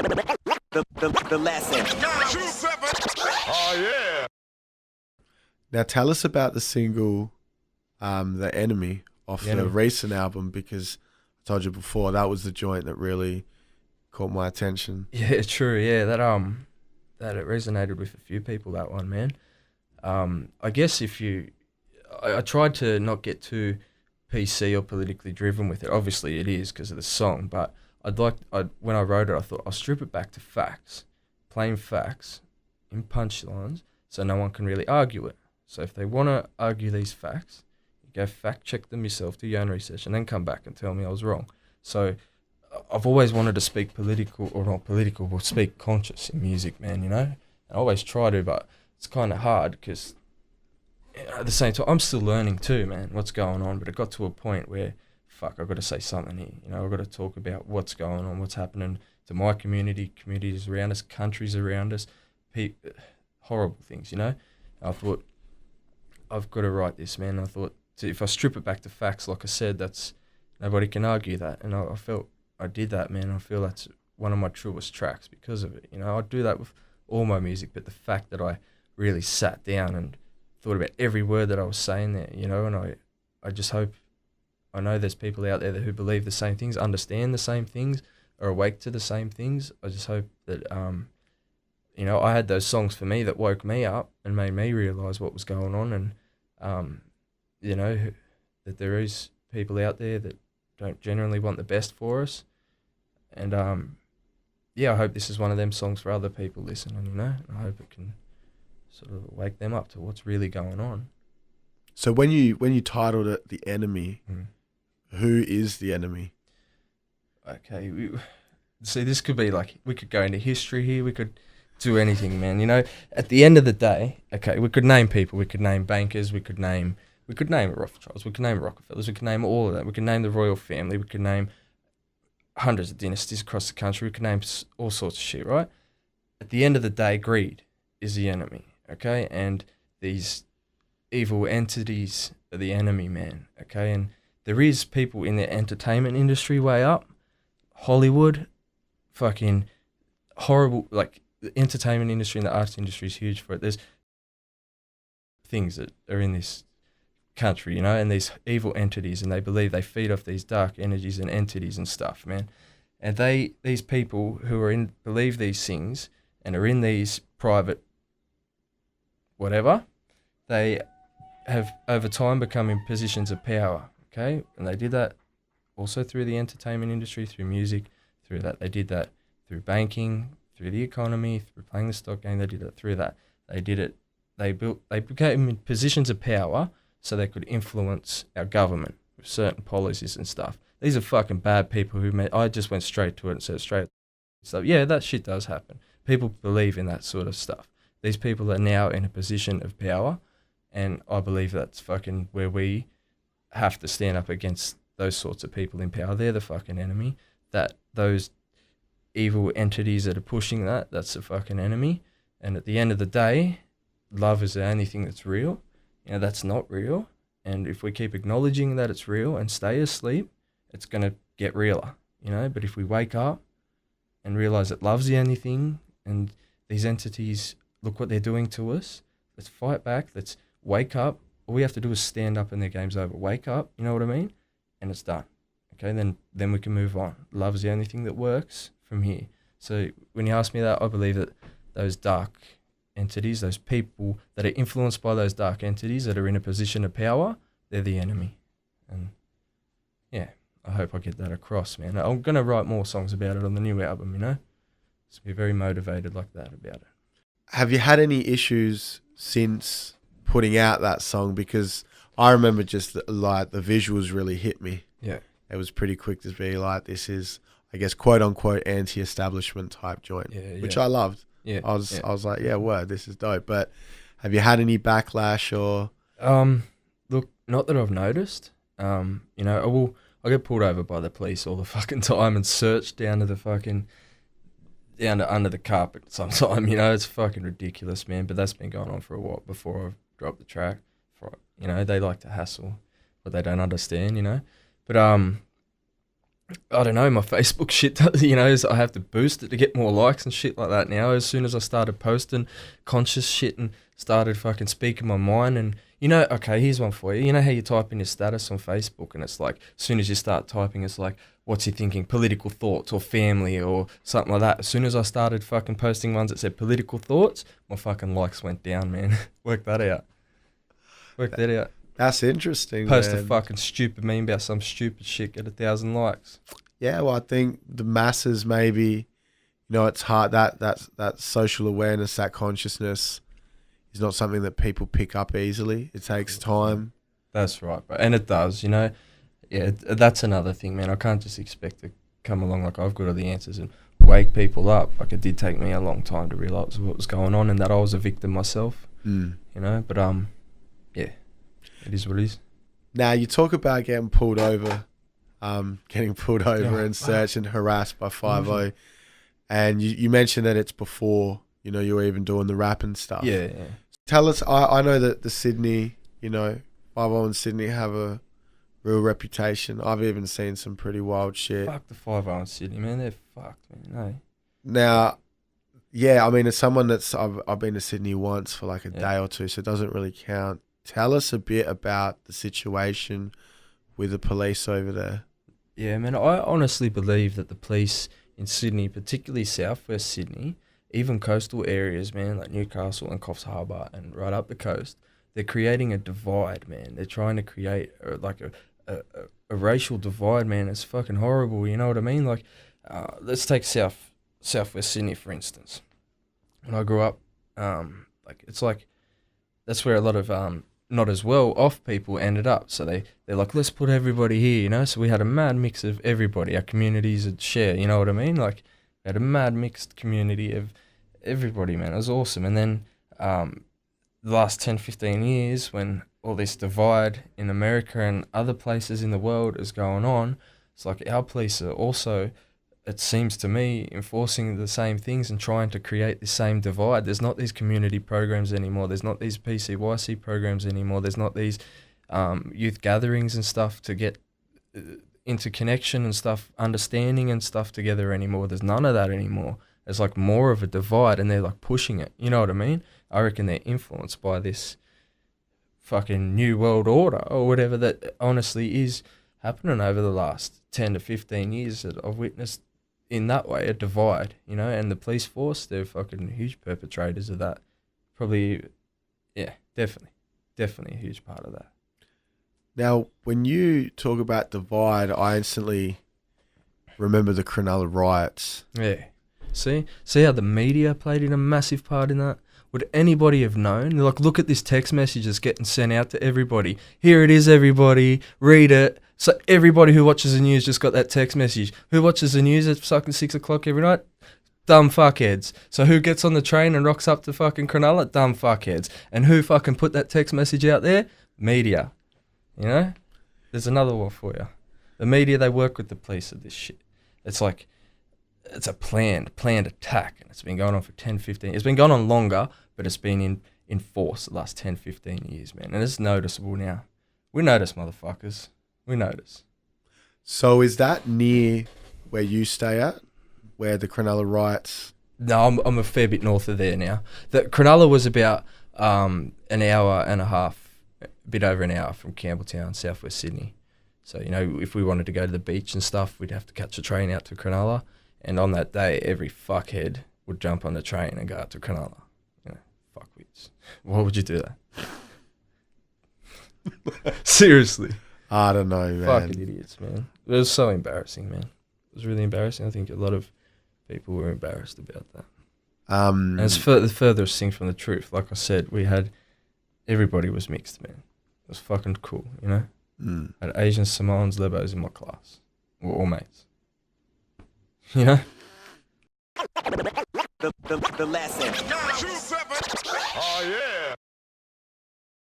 The lesson. Oh yeah. Now tell us about the single, "The Enemy" off the recent album, because I told you before that was the joint that really caught my attention. Yeah, true. Yeah, that it resonated with a few people. That one, man. I guess I tried to not get too PC or politically driven with it. Obviously, it is because of the song, but when I wrote it, I thought I'll strip it back to facts, plain facts, in punchlines, so no one can really argue it. So if they want to argue these facts, you go fact check them yourself, do your own research, and then come back and tell me I was wrong. So I've always wanted to speak political, or not political, but speak conscious in music, man, you know? And I always try to, but it's kind of hard because at the same time, I'm still learning too, man, what's going on. But it got to a point where, fuck, I've got to say something here. You know, I've got to talk about what's going on, what's happening to my community, communities around us, countries around us, horrible things, you know? I thought, I've got to write this, man. I thought, if I strip it back to facts, like I said, nobody can argue that. And I felt I did that, man. I feel that's one of my truest tracks because of it. You know, I do that with all my music, but the fact that I really sat down and thought about every word that I was saying there, you know, and I just hope, I know there's people out there who believe the same things, understand the same things, are awake to the same things. I just hope that, you know, I had those songs for me that woke me up and made me realise what was going on, and, you know, that there is people out there that don't generally want the best for us. And, yeah, I hope this is one of them songs for other people listening, you know. I hope it can sort of wake them up to what's really going on. So when you titled it "The Enemy," who is the enemy? Okay, see, this could be like, we could go into history here, we could do anything, man. You know, at the end of the day, okay, we could name people, we could name bankers, we could name Rothschilds, we could name Rockefellers, we could name all of that, we could name the royal family, we could name hundreds of dynasties across the country, we could name all sorts of shit, right? At the end of the day, greed is the enemy, okay? And these evil entities are the enemy, man, okay? And there is people in the entertainment industry way up, Hollywood, fucking horrible, like the entertainment industry and the arts industry is huge for it. There's things that are in this country, you know, and these evil entities, and they believe they feed off these dark energies and entities and stuff, man. And these people who are believe these things and are in these private whatever, they have over time become in positions of power, okay? And they did that also through the entertainment industry, through music, through that. They did that through banking, through the economy, through playing the stock game. They did it through that. They did it. They became in positions of power so they could influence our government with certain policies and stuff. These are fucking bad people I just went straight to it and said straight. So yeah, that shit does happen. People believe in that sort of stuff. These people are now in a position of power, and I believe that's fucking where we have to stand up against those sorts of people in power. They're the fucking enemy. Those evil entities that are pushing that's the fucking enemy. And at the end of the day, love is the only thing that's real. You know, that's not real. And if we keep acknowledging that it's real and stay asleep, it's going to get realer, you know. But if we wake up and realize that love's the only thing, and these entities, look what they're doing to us, let's fight back, let's wake up. All we have to do is stand up and their game's over. Wake up, you know what I mean? And it's done. Okay, then we can move on. Love's the only thing that works from here. So when you ask me that, I believe that those dark entities, those people that are influenced by those dark entities that are in a position of power, they're the enemy. And yeah, I hope I get that across, man. I'm going to write more songs about it on the new album, you know? So be very motivated like that about it. Have you had any issues since putting out that song? Because I remember just like the visuals really hit me. Yeah. It was pretty quick to be like, this is, I guess, quote unquote anti-establishment type joint, which I loved. Yeah. I was like, yeah, word, this is dope. But have you had any backlash or? Look, not that I've noticed. You know, I get pulled over by the police all the fucking time and searched down to under the carpet sometime. You know, it's fucking ridiculous, man. But that's been going on for a while before I dropped the track. You know, they like to hassle what they don't understand, you know. But I don't know, my Facebook shit, you know, I have to boost it to get more likes and shit like that now. As soon as I started posting conscious shit and started fucking speaking my mind, and you know, okay, here's one for you. You know how you type in your status on Facebook and it's like, as soon as you start typing, it's like, what's he thinking? Political thoughts or family or something like that. As soon as I started fucking posting ones that said political thoughts, my fucking likes went down, man. Work that out. Work that out. That's interesting. Post man. a fucking stupid meme about some stupid shit, get 1,000 likes. Yeah, well, I think the masses maybe, you know, it's hard that social awareness, that consciousness is not something that people pick up easily. It takes time. That's right, bro. And it does, you know. Yeah, that's another thing, man. I can't just expect to come along like I've got all the answers and wake people up. Like, it did take me a long time to realise what was going on and that I was a victim myself, you know. But, yeah, it is what it is. Now, you talk about getting pulled over. And searched and harassed by 5-0. And you mentioned that it's before, you know, you were even doing the rap and stuff. Yeah. Tell us, I know that the Sydney, you know, 5-0 and Sydney have a real reputation. I've even seen some pretty wild shit. Fuck the 5-0 in Sydney, man. They're fucked, man. No. Now, yeah, I mean, as someone that's, I've been to Sydney once for like a day or two, so it doesn't really count. Tell us a bit about the situation with the police over there. Yeah, man, I honestly believe that the police in Sydney, particularly southwest Sydney, even coastal areas, man, like Newcastle and Coffs Harbour and right up the coast, they're creating a divide, man. They're trying to create a racial divide, man. It's fucking horrible, you know what I mean? Like, let's take southwest Sydney, for instance. When I grew up, it's like that's where a lot of not as well off people ended up. So they're like, let's put everybody here, you know? So we had a mad mix of everybody. Our communities would share, you know what I mean? Like, we had a mad mixed community of everybody, man. It was awesome. And then the last 10, 15 years, when all this divide in America and other places in the world is going on, it's like our police are also, it seems to me, enforcing the same things and trying to create the same divide. There's not these community programs anymore. There's not these PCYC programs anymore. There's not these youth gatherings and stuff to get interconnection and stuff, understanding and stuff together anymore. There's none of that anymore. There's like more of a divide and they're like pushing it. You know what I mean? I reckon they're influenced by this fucking new world order or whatever that honestly is happening over the last 10 to 15 years that I've witnessed in that way, a divide, you know, and the police force, they're fucking huge perpetrators of that. Probably, yeah, definitely a huge part of that. Now, when you talk about divide, I instantly remember the Cronulla riots. Yeah. See how the media played in a massive part in that? Would anybody have known? They're like, look at this text message that's getting sent out to everybody. Here it is, everybody. Read it. So everybody who watches the news just got that text message. Who watches the news at fucking 6 o'clock every night? Dumb fuckheads. So who gets on the train and rocks up to fucking Cronulla? Dumb fuckheads. And who fucking put that text message out there? Media. You know? There's another one for you. The media, they work with the police of this shit. It's like, it's a planned attack. And it's been going on for 10, 15. It's been going on longer, but it's been in force the last 10, 15 years, man. And it's noticeable now. We notice, motherfuckers. We notice. So is that near where you stay at? Where the Cronulla riots? No, I'm a fair bit north of there now. The Cronulla was about an hour and a half, a bit over an hour from Campbelltown, southwest Sydney. So, you know, if we wanted to go to the beach and stuff, we'd have to catch a train out to Cronulla. And on that day, every fuckhead would jump on the train and go out to Cronulla. You know, fuckwits. Why would you do that? Seriously. I don't know, man. Fucking idiots, man. It was so embarrassing, man. It was really embarrassing. I think a lot of people were embarrassed about that. And it's the furthest thing from the truth. Like I said, everybody was mixed, man. It was fucking cool, you know? I had Asians, Samoans, Lebos in my class. We're all mates. You know? The lesson. Oh, yeah.